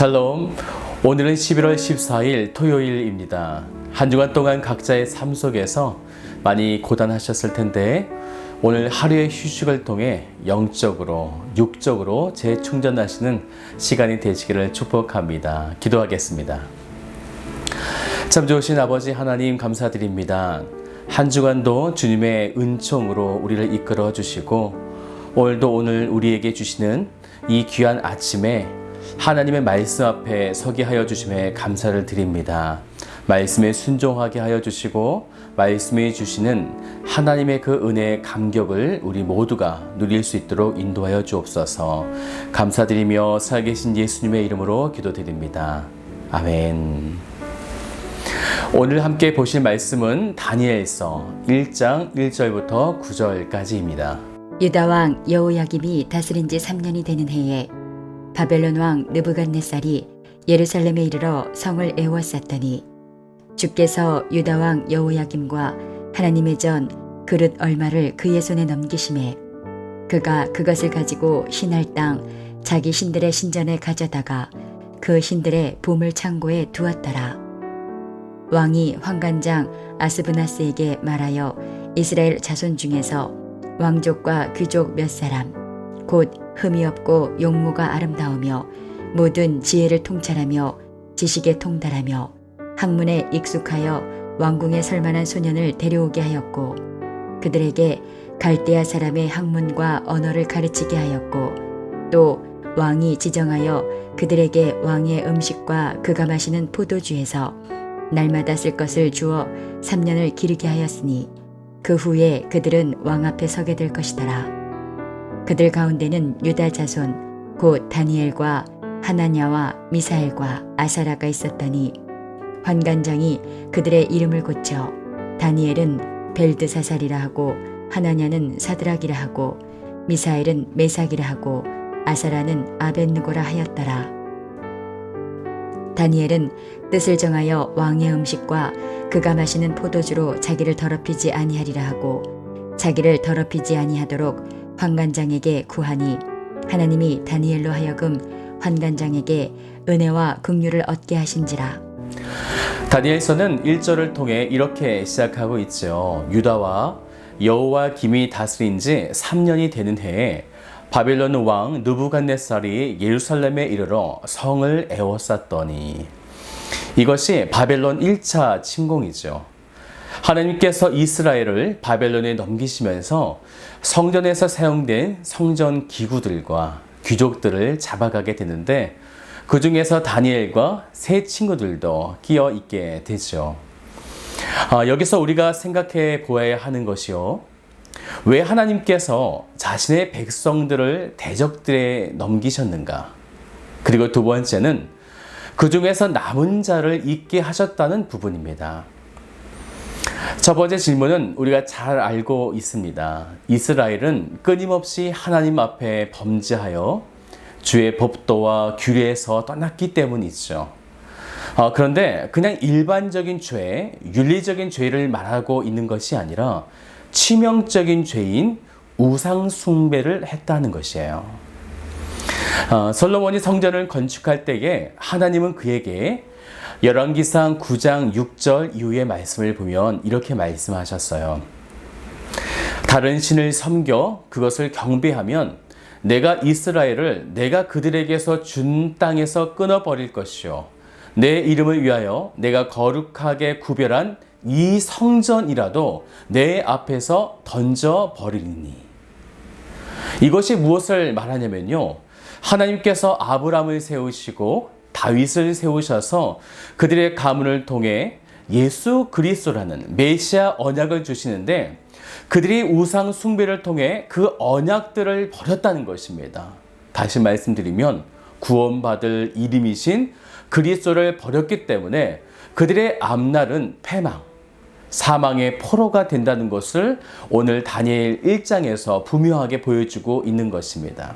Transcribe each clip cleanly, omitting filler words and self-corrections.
샬롬. 오늘은 11월 14일 토요일입니다. 한 주간 동안 각자의 삶 속에서 많이 고단하셨을 텐데 오늘 하루의 휴식을 통해 영적으로, 육적으로 재충전하시는 시간이 되시기를 축복합니다. 기도하겠습니다. 참 좋으신 아버지 하나님 감사드립니다. 한 주간도 주님의 은총으로 우리를 이끌어 주시고 오늘 우리에게 주시는 이 귀한 아침에 하나님의 말씀 앞에 서게 하여 주심에 감사를 드립니다. 말씀에 순종하게 하여 주시고 말씀에 주시는 하나님의 그 은혜의 감격을 우리 모두가 누릴 수 있도록 인도하여 주옵소서. 감사드리며 살아계신 예수님의 이름으로 기도드립니다. 아멘. 오늘 함께 보실 말씀은 다니엘서 1장 1절부터 9절까지입니다. 유다 왕 여호야김이 다스린 지 3년이 되는 해에 바벨론 왕 느부갓네살이 예루살렘에 이르러 성을 에워쌌더니 주께서 유다 왕 여호야김과 하나님의 전 그릇 얼마를 그의 손에 넘기심에 그가 그것을 가지고 신할 땅 자기 신들의 신전에 가져다가 그 신들의 보물 창고에 두었더라. 왕이 환관장 아스브나스에게 말하여 이스라엘 자손 중에서 왕족과 귀족 몇 사람 곧 흠이 없고 용모가 아름다우며 모든 지혜를 통찰하며 지식에 통달하며 학문에 익숙하여 왕궁에 설만한 소년을 데려오게 하였고 그들에게 갈대아 사람의 학문과 언어를 가르치게 하였고 또 왕이 지정하여 그들에게 왕의 음식과 그가 마시는 포도주에서 날마다 쓸 것을 주어 3년을 기르게 하였으니 그 후에 그들은 왕 앞에 서게 될 것이더라. 그들 가운데는 유다 자손 곧 다니엘과 하나냐와 미사엘과 아사라가 있었더니 환관장이 그들의 이름을 고쳐 다니엘은 벨드사살이라 하고 하나냐는 사드락이라 하고 미사엘은 메삭이라 하고 아사라는 아벳느고라 하였더라. 다니엘은 뜻을 정하여 왕의 음식과 그가 마시는 포도주로 자기를 더럽히지 아니하리라 하고 자기를 더럽히지 아니하도록 환관장에게 구하니 하나님이 다니엘로 하여금 환관장에게 은혜와 긍휼을 얻게 하신지라. 다니엘서는 1절을 통해 이렇게 시작하고 있죠. 유다와 여호야김이 다스린 지 3년이 되는 해에 바벨론 왕 느부갓네살이 예루살렘에 이르러 성을 에워쌌더니, 이것이 바벨론 1차 침공이죠. 하나님께서 이스라엘을 바벨론에 넘기시면서 성전에서 사용된 성전 기구들과 귀족들을 잡아가게 되는데 그 중에서 다니엘과 세 친구들도 끼어 있게 되죠. 여기서 우리가 생각해 보아야 하는 것이요, 왜 하나님께서 자신의 백성들을 대적들에 넘기셨는가? 그리고 두 번째는 그 중에서 남은 자를 있게 하셨다는 부분입니다. 첫 번째 질문은 우리가 잘 알고 있습니다. 이스라엘은 끊임없이 하나님 앞에 범죄하여 주의 법도와 규례에서 떠났기 때문이죠. 그런데 그냥 일반적인 죄, 윤리적인 죄를 말하고 있는 것이 아니라 치명적인 죄인 우상 숭배를 했다는 것이에요. 솔로몬이 성전을 건축할 때에 하나님은 그에게 열왕기상 9장 6절 이후의 말씀을 보면 이렇게 말씀하셨어요. 다른 신을 섬겨 그것을 경배하면 내가 이스라엘을 내가 그들에게서 준 땅에서 끊어버릴 것이요 내 이름을 위하여 내가 거룩하게 구별한 이 성전이라도 내 앞에서 던져버리니. 이것이 무엇을 말하냐면요, 하나님께서 아브람을 세우시고 다윗을 세우셔서 그들의 가문을 통해 예수 그리스도라는 메시아 언약을 주시는데 그들이 우상 숭배를 통해 그 언약들을 버렸다는 것입니다. 다시 말씀드리면 구원받을 이름이신 그리스도를 버렸기 때문에 그들의 앞날은 패망, 사망의 포로가 된다는 것을 오늘 다니엘 1장에서 분명하게 보여주고 있는 것입니다.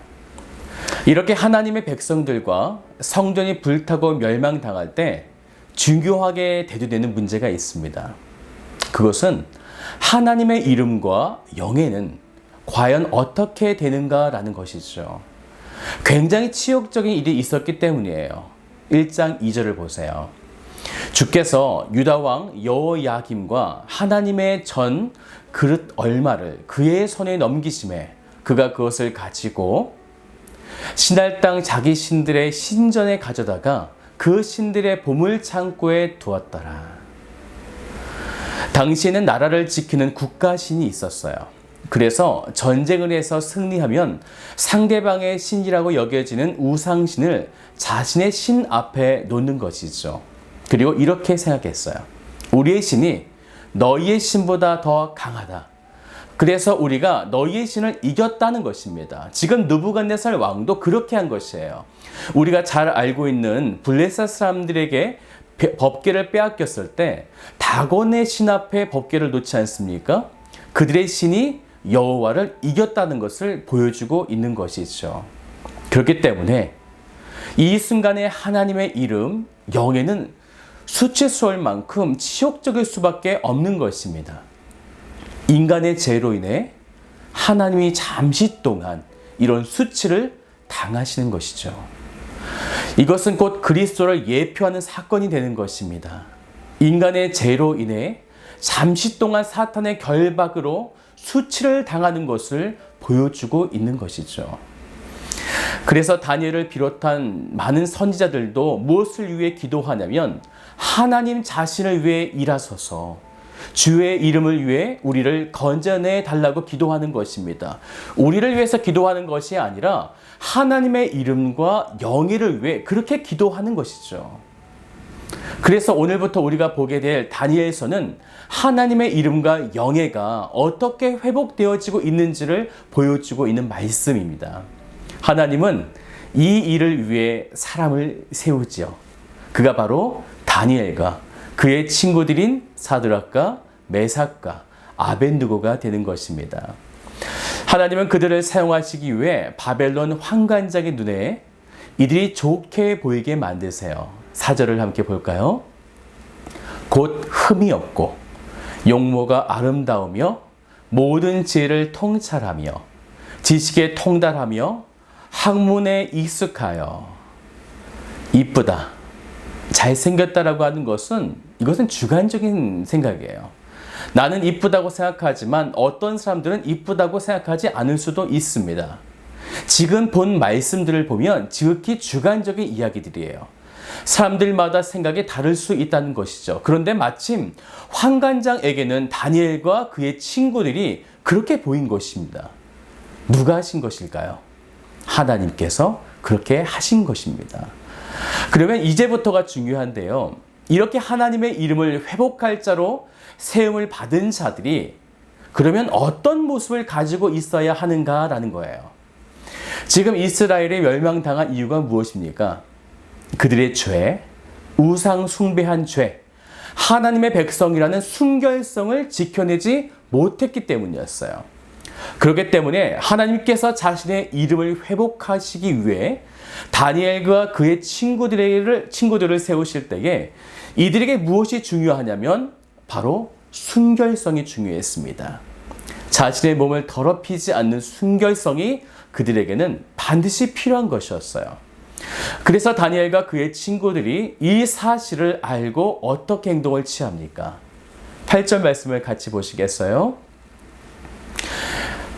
이렇게 하나님의 백성들과 성전이 불타고 멸망당할 때 중요하게 대두되는 문제가 있습니다. 그것은 하나님의 이름과 영예는 과연 어떻게 되는가라는 것이죠. 굉장히 치욕적인 일이 있었기 때문이에요. 1장 2절을 보세요. 주께서 유다 왕 여호야김과 하나님의 전 그릇 얼마를 그의 손에 넘기심에 그가 그것을 가지고 신할 땅 자기 신들의 신전에 가져다가 그 신들의 보물 창고에 두었더라. 당시에는 나라를 지키는 국가신이 있었어요. 그래서 전쟁을 해서 승리하면 상대방의 신이라고 여겨지는 우상신을 자신의 신 앞에 놓는 것이죠. 그리고 이렇게 생각했어요. 우리의 신이 너희의 신보다 더 강하다. 그래서 우리가 너희의 신을 이겼다는 것입니다. 지금 느부갓네살 왕도 그렇게 한 것이에요. 우리가 잘 알고 있는 블레셋 사람들에게 법궤를 빼앗겼을 때 다곤의 신 앞에 법궤를 놓지 않습니까? 그들의 신이 여호와를 이겼다는 것을 보여주고 있는 것이죠. 그렇기 때문에 이 순간에 하나님의 이름 영에는 수치스러울 만큼 치욕적일 수밖에 없는 것입니다. 인간의 죄로 인해 하나님이 잠시 동안 이런 수치를 당하시는 것이죠. 이것은 곧 그리스도를 예표하는 사건이 되는 것입니다. 인간의 죄로 인해 잠시 동안 사탄의 결박으로 수치를 당하는 것을 보여주고 있는 것이죠. 그래서 다니엘을 비롯한 많은 선지자들도 무엇을 위해 기도하냐면 하나님 자신을 위해 일하소서 주의 이름을 위해 우리를 건져내 달라고 기도하는 것입니다. 우리를 위해서 기도하는 것이 아니라 하나님의 이름과 영예를 위해 그렇게 기도하는 것이죠. 그래서 오늘부터 우리가 보게 될 다니엘서는 하나님의 이름과 영예가 어떻게 회복되어지고 있는지를 보여주고 있는 말씀입니다. 하나님은 이 일을 위해 사람을 세우지요. 그가 바로 다니엘과 그의 친구들인 사드락과 메삭과 아벤느고가 되는 것입니다. 하나님은 그들을 사용하시기 위해 바벨론 환관장의 눈에 이들이 좋게 보이게 만드세요. 4절을 함께 볼까요? 곧 흠이 없고 용모가 아름다우며 모든 지혜를 통찰하며 지식에 통달하며 학문에 익숙하여 이쁘다, 잘생겼다라고 하는 것은 이것은 주관적인 생각이에요. 나는 이쁘다고 생각하지만 어떤 사람들은 이쁘다고 생각하지 않을 수도 있습니다. 지금 본 말씀들을 보면 지극히 주관적인 이야기들이에요. 사람들마다 생각이 다를 수 있다는 것이죠. 그런데 마침 환관장에게는 다니엘과 그의 친구들이 그렇게 보인 것입니다. 누가 하신 것일까요? 하나님께서 그렇게 하신 것입니다. 그러면 이제부터가 중요한데요. 이렇게 하나님의 이름을 회복할 자로 세움을 받은 자들이 그러면 어떤 모습을 가지고 있어야 하는가라는 거예요. 지금 이스라엘이 멸망당한 이유가 무엇입니까? 그들의 죄, 우상 숭배한 죄, 하나님의 백성이라는 순결성을 지켜내지 못했기 때문이었어요. 그렇기 때문에 하나님께서 자신의 이름을 회복하시기 위해 다니엘과 그의 친구들을 세우실 때에 이들에게 무엇이 중요하냐면 바로 순결성이 중요했습니다. 자신의 몸을 더럽히지 않는 순결성이 그들에게는 반드시 필요한 것이었어요. 그래서 다니엘과 그의 친구들이 이 사실을 알고 어떻게 행동을 취합니까? 8절 말씀을 같이 보시겠어요?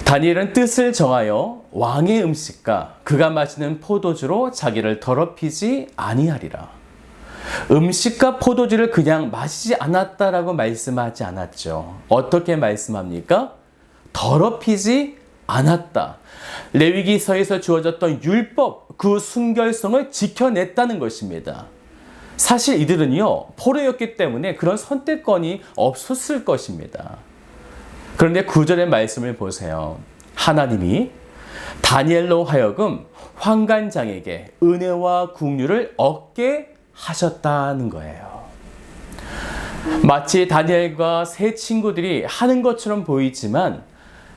다니엘은 뜻을 정하여 왕의 음식과 그가 마시는 포도주로 자기를 더럽히지 아니하리라. 음식과 포도주를 그냥 마시지 않았다라고 말씀하지 않았죠. 어떻게 말씀합니까? 더럽히지 않았다. 레위기서에서 주어졌던 율법, 그 순결성을 지켜냈다는 것입니다. 사실 이들은요, 포로였기 때문에 그런 선택권이 없었을 것입니다. 그런데 9절의 말씀을 보세요. 하나님이 다니엘로 하여금 환관장에게 은혜와 국류를 얻게 하셨다는 거예요. 마치 다니엘과 세 친구들이 하는 것처럼 보이지만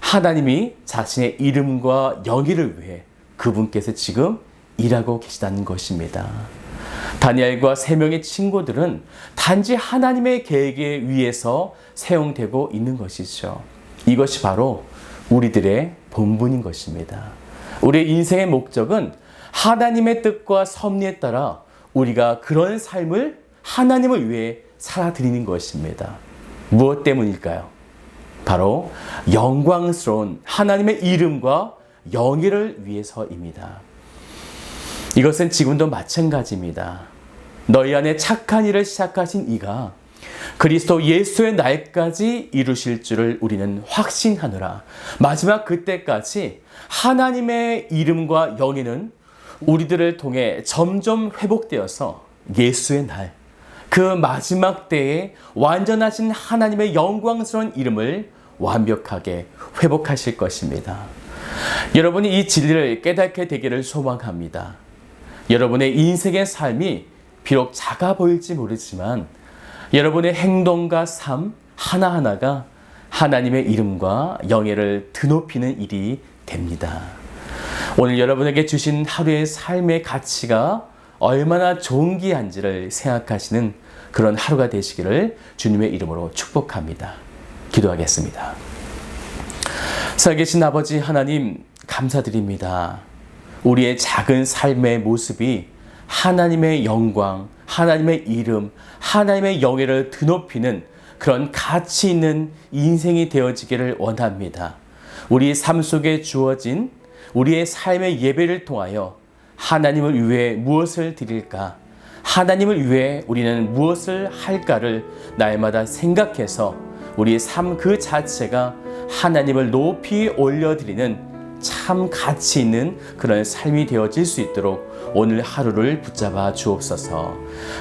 하나님이 자신의 이름과 영예를 위해 그분께서 지금 일하고 계시다는 것입니다. 다니엘과 세 명의 친구들은 단지 하나님의 계획에 의해서 사용되고 있는 것이죠. 이것이 바로 우리들의 본분인 것입니다. 우리의 인생의 목적은 하나님의 뜻과 섭리에 따라 우리가 그런 삶을 하나님을 위해 살아드리는 것입니다. 무엇 때문일까요? 바로 영광스러운 하나님의 이름과 영예를 위해서입니다. 이것은 지금도 마찬가지입니다. 너희 안에 착한 일을 시작하신 이가 그리스도 예수의 날까지 이루실 줄을 우리는 확신하노라. 마지막 그때까지 하나님의 이름과 영예는 우리들을 통해 점점 회복되어서 예수의 날, 그 마지막 때에 완전하신 하나님의 영광스러운 이름을 완벽하게 회복하실 것입니다. 여러분이 이 진리를 깨닫게 되기를 소망합니다. 여러분의 인생의 삶이 비록 작아 보일지 모르지만 여러분의 행동과 삶 하나하나가 하나님의 이름과 영예를 드높이는 일이 됩니다. 오늘 여러분에게 주신 하루의 삶의 가치가 얼마나 존귀한지를 생각하시는 그런 하루가 되시기를 주님의 이름으로 축복합니다. 기도하겠습니다. 살아계신 아버지 하나님, 감사드립니다. 우리의 작은 삶의 모습이 하나님의 영광, 하나님의 이름, 하나님의 영예를 드높이는 그런 가치 있는 인생이 되어지기를 원합니다. 우리 삶 속에 주어진 우리의 삶의 예배를 통하여 하나님을 위해 무엇을 드릴까? 하나님을 위해 우리는 무엇을 할까를 날마다 생각해서 우리의 삶 그 자체가 하나님을 높이 올려드리는 참 가치 있는 그런 삶이 되어질 수 있도록 오늘 하루를 붙잡아 주옵소서.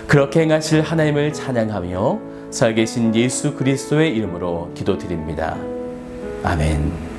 그렇게 행하실 하나님을 찬양하며 살아계신 예수 그리스도의 이름으로 기도드립니다. 아멘.